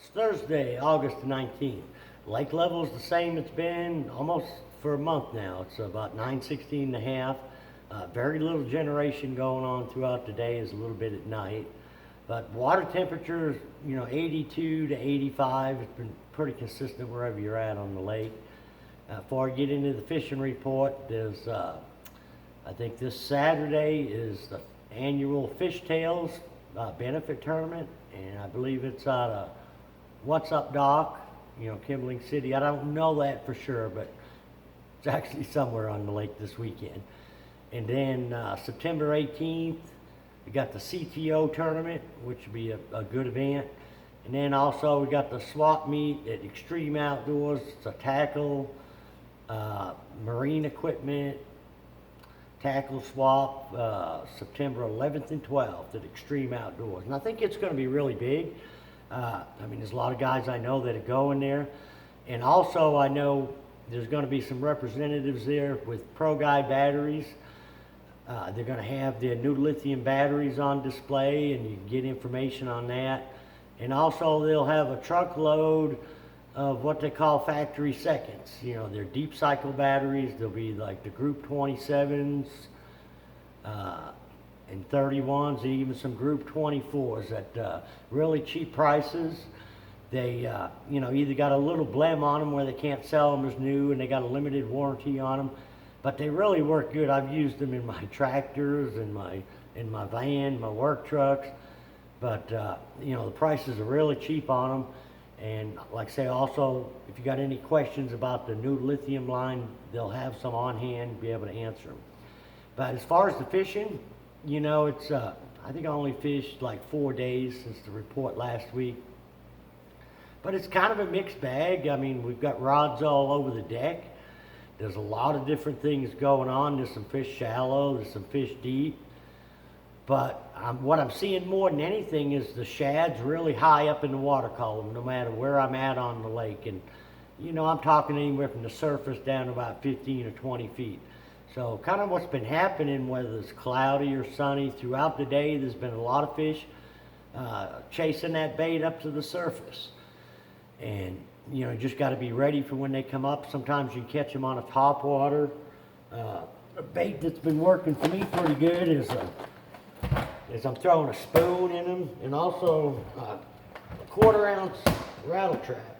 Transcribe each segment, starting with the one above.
It's Thursday, August the 19th. Lake level is the same it's been almost for a month now. It's about 916 and a half. Very little generation going on throughout the day, is a little bit at night. But water temperatures, 82 to 85. It's been pretty consistent wherever you're at on the lake. Before I get into the fishing report, there's, I think this Saturday is the annual Fishtails benefit tournament, and I believe it's out of What's Up Dock, Kimbling City. I don't know that for sure, but it's actually somewhere on the lake this weekend. And then September 18th, we got the CTO tournament, which will be a good event. And then also we got the swap meet at Extreme Outdoors. It's a tackle, marine equipment, tackle swap, September 11th and 12th at Extreme Outdoors. And I think it's going to be really big. There's a lot of guys I know that are going there. And also I know there's going to be some representatives there with Pro Guy batteries. They're going to have their new lithium batteries on display, and you can get information on that. And also they'll have a truckload of what they call factory seconds. They're deep cycle batteries. They'll be like the Group 27s and 31s, and even some Group 24s at really cheap prices. They, either got a little blem on them where they can't sell them as new, and they got a limited warranty on them. But they really work good. I've used them in my tractors, in my van, my work trucks. But the prices are really cheap on them. And like I say, also, if you got any questions about the new lithium line, they'll have some on hand, be able to answer them. But as far as the fishing, it's I think I only fished like 4 days since the report last week. But it's kind of a mixed bag. We've got rods all over the deck. There's a lot of different things going on. There's some fish shallow, there's some fish deep. But what I'm seeing more than anything is the shad's really high up in the water column, no matter where I'm at on the lake. And, I'm talking anywhere from the surface down to about 15 or 20 feet. So kind of what's been happening, whether it's cloudy or sunny, throughout the day, there's been a lot of fish chasing that bait up to the surface. And just got to be ready for when they come up. Sometimes you can catch them on a top water. A bait that's been working for me pretty good is I'm throwing a spoon in them, and also a 1/4 ounce rattle trap.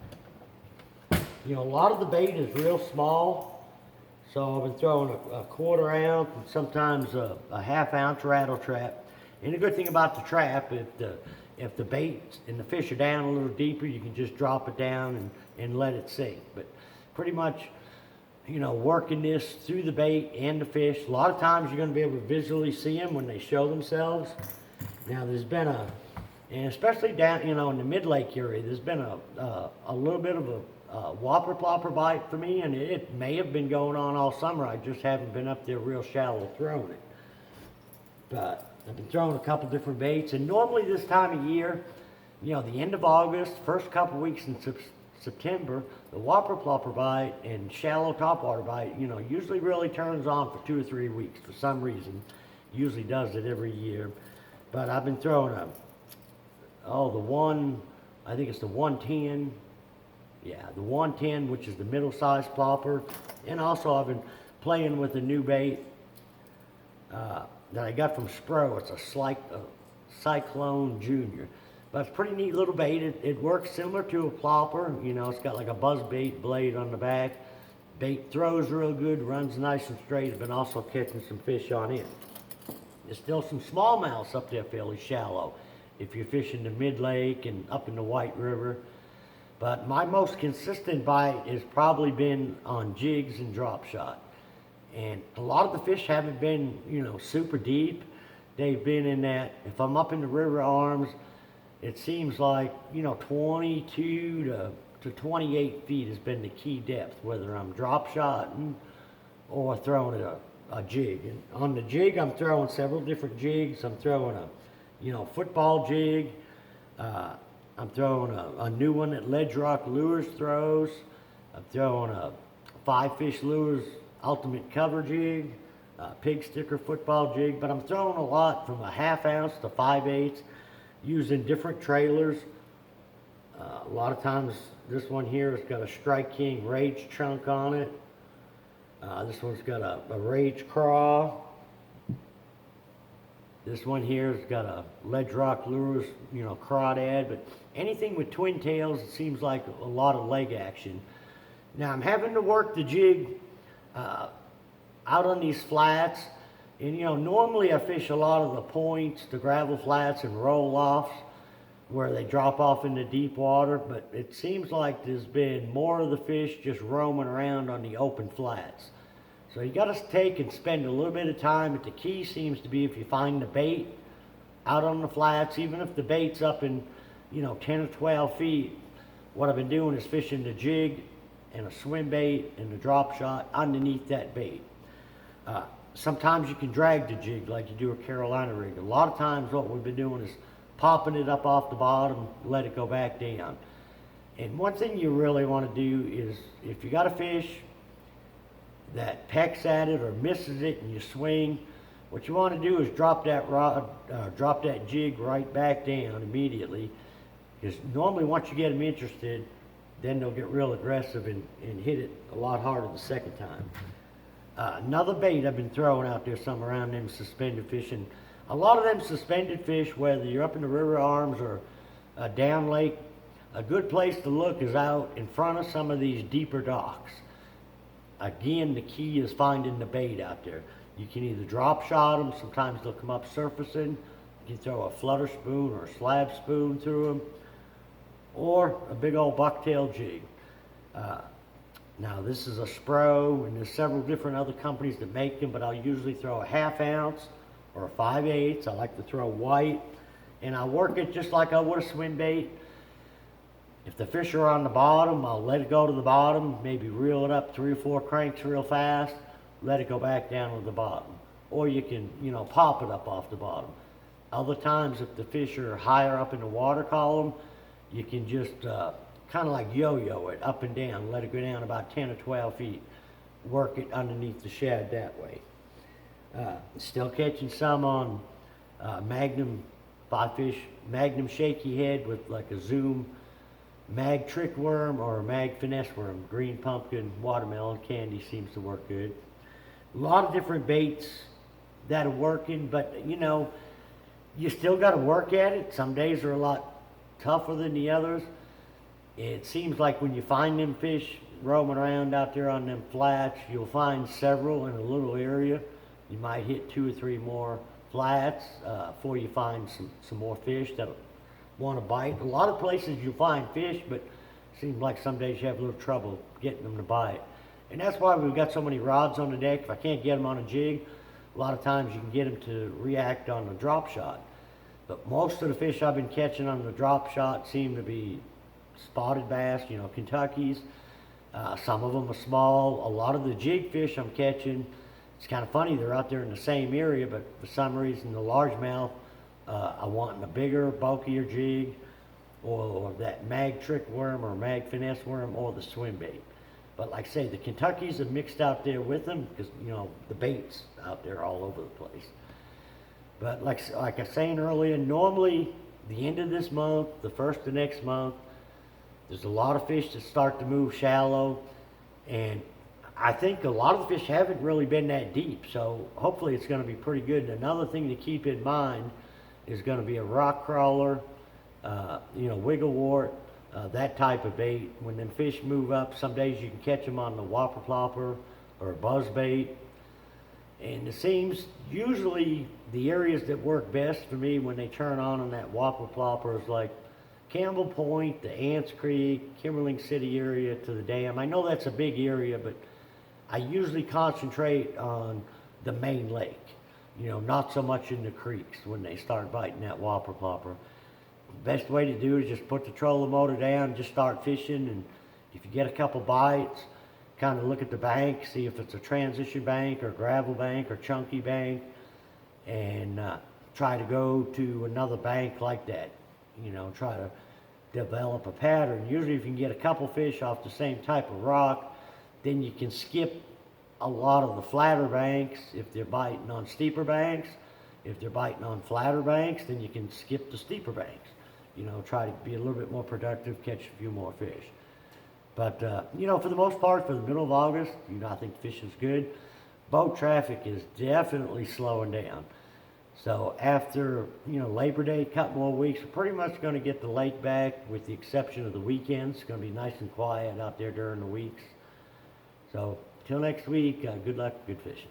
A lot of the bait is real small, so I've been throwing a 1/4 ounce and sometimes a 1/2 ounce rattle trap. And the good thing about the trap, if the bait and the fish are down a little deeper, you can just drop it down and let it sink. But pretty much, working this through the bait and the fish, a lot of times you're going to be able to visually see them when they show themselves. Now there's been and especially down, in the mid-lake area, there's been a little bit of a whopper plopper bite for me, and it may have been going on all summer. I just haven't been up there real shallow throwing it. But I've been throwing a couple different baits, and normally this time of year, the end of August, first couple weeks in September, the whopper plopper bite and shallow topwater bite, usually really turns on for 2 or 3 weeks for some reason. Usually does it every year. But I've been throwing I think it's the 110. Yeah, the 110, which is the middle-sized plopper. And also I've been playing with a new bait that I got from Spro. It's a Cyclone Junior. But it's a pretty neat little bait. It works similar to a plopper. It's got like a buzz bait blade on the back. Bait throws real good, runs nice and straight. I've been also catching some fish on it. There's still some smallmouths up there fairly shallow if you're fishing the mid-lake and up in the White River. But my most consistent bite has probably been on jigs and drop shot. And a lot of the fish haven't been, super deep. They've been in that, if I'm up in the river arms, it seems like, 22 to 28 feet has been the key depth, whether I'm drop shotting or throwing a jig. And on the jig, I'm throwing several different jigs. I'm throwing a football jig. I'm throwing a new one that Ledge Rock Lures throws. I'm throwing a 5 Fish Lures Ultimate Cover Jig, pig sticker football jig, but I'm throwing a lot from a 1/2 ounce to 5/8, using different trailers. A lot of times this one here has got a Strike King Rage chunk on it. This one's got a Rage Craw. This one here has got a Ledge Rock Lures, crawdad, but anything with twin tails, it seems like a lot of leg action. Now I'm having to work the jig out on these flats, and normally I fish a lot of the points, the gravel flats and roll-offs where they drop off into deep water, but it seems like there's been more of the fish just roaming around on the open flats. So you got to take and spend a little bit of time, but the key seems to be if you find the bait out on the flats, even if the bait's up in 10 or 12 feet, what I've been doing is fishing the jig and a swim bait and the drop shot underneath that bait. Sometimes you can drag the jig like you do a Carolina rig. A lot of times what we've been doing is popping it up off the bottom, let it go back down. And one thing you really want to do is, if you got a fish that pecks at it or misses it and you swing, what you want to do is drop that rod, drop that jig right back down immediately, because normally once you get them interested, then they'll get real aggressive and hit it a lot harder the second time. Another bait I've been throwing out there, some around them suspended fishing. A lot of them suspended fish, whether you're up in the river arms or down lake, a good place to look is out in front of some of these deeper docks. Again, the key is finding the bait out there. You can either drop shot them, sometimes they'll come up surfacing. You can throw a flutter spoon or a slab spoon through them, or a big old bucktail jig. Now this is a Spro, and there's several different other companies that make them, but I'll usually throw a 1/2 ounce or a 5/8. I like to throw white, and I work it just like I would a swim bait. If the fish are on the bottom, I'll let it go to the bottom, maybe reel it up 3 or 4 cranks real fast, let it go back down to the bottom. Or you can, pop it up off the bottom. Other times, if the fish are higher up in the water column, you can just kind of like yo-yo it up and down, let it go down about 10 or 12 feet. Work it underneath the shad that way. Still catching some on Magnum 5-fish, Magnum shaky head with like a Zoom mag trick worm or a mag finesse worm. Green pumpkin, watermelon candy seems to work good. A lot of different baits that are working, but you still got to work at it. Some days are a lot tougher than the others. It seems like when you find them fish roaming around out there on them flats, you'll find several in a little area. You might hit 2 or 3 more flats before you find some more fish that want to bite. A lot of places you'll find fish, but it seems like some days you have a little trouble getting them to bite. And that's why we've got so many rods on the deck. If I can't get them on a jig, a lot of times you can get them to react on a drop shot. But most of the fish I've been catching on the drop shot seem to be spotted bass, Kentuckies. Some of them are small. A lot of the jig fish I'm catching, it's kind of funny, they're out there in the same area, but for some reason the largemouth I want a bigger, bulkier jig, or that mag trick worm or mag finesse worm, or the swim bait. But like I say, the Kentuckies are mixed out there with them because the bait's out there all over the place. But like I was saying earlier, normally the end of this month, the first of next month, there's a lot of fish that start to move shallow, and I think a lot of the fish haven't really been that deep, so hopefully it's going to be pretty good. And another thing to keep in mind is going to be a rock crawler, wiggle wart, that type of bait. When them fish move up, some days you can catch them on the whopper plopper or a buzz bait. And it seems usually the areas that work best for me when they turn on that whopper plopper is like Campbell Point, the Ants Creek, Kimberling City area to the dam. I know that's a big area, but I usually concentrate on the main lake. Not so much in the creeks when they start biting that whopper plopper. Best way to do it is just put the trolling motor down, just start fishing, and if you get a couple bites, kind of look at the bank, see if it's a transition bank or gravel bank or chunky bank, and try to go to another bank like that. Try to develop a pattern. Usually if you can get a couple fish off the same type of rock, then you can skip a lot of the flatter banks if they're biting on steeper banks. If they're biting on flatter banks, then you can skip the steeper banks. you know, try to be a little bit more productive, catch a few more fish. But, you know, for the most part, for the middle of August, you know, I think fishing's good. Boat traffic is definitely slowing down. So after, you know, Labor Day, a couple more weeks, we're pretty much going to get the lake back with the exception of the weekends. It's going to be nice and quiet out there during the weeks. So, till next week, good luck, good fishing.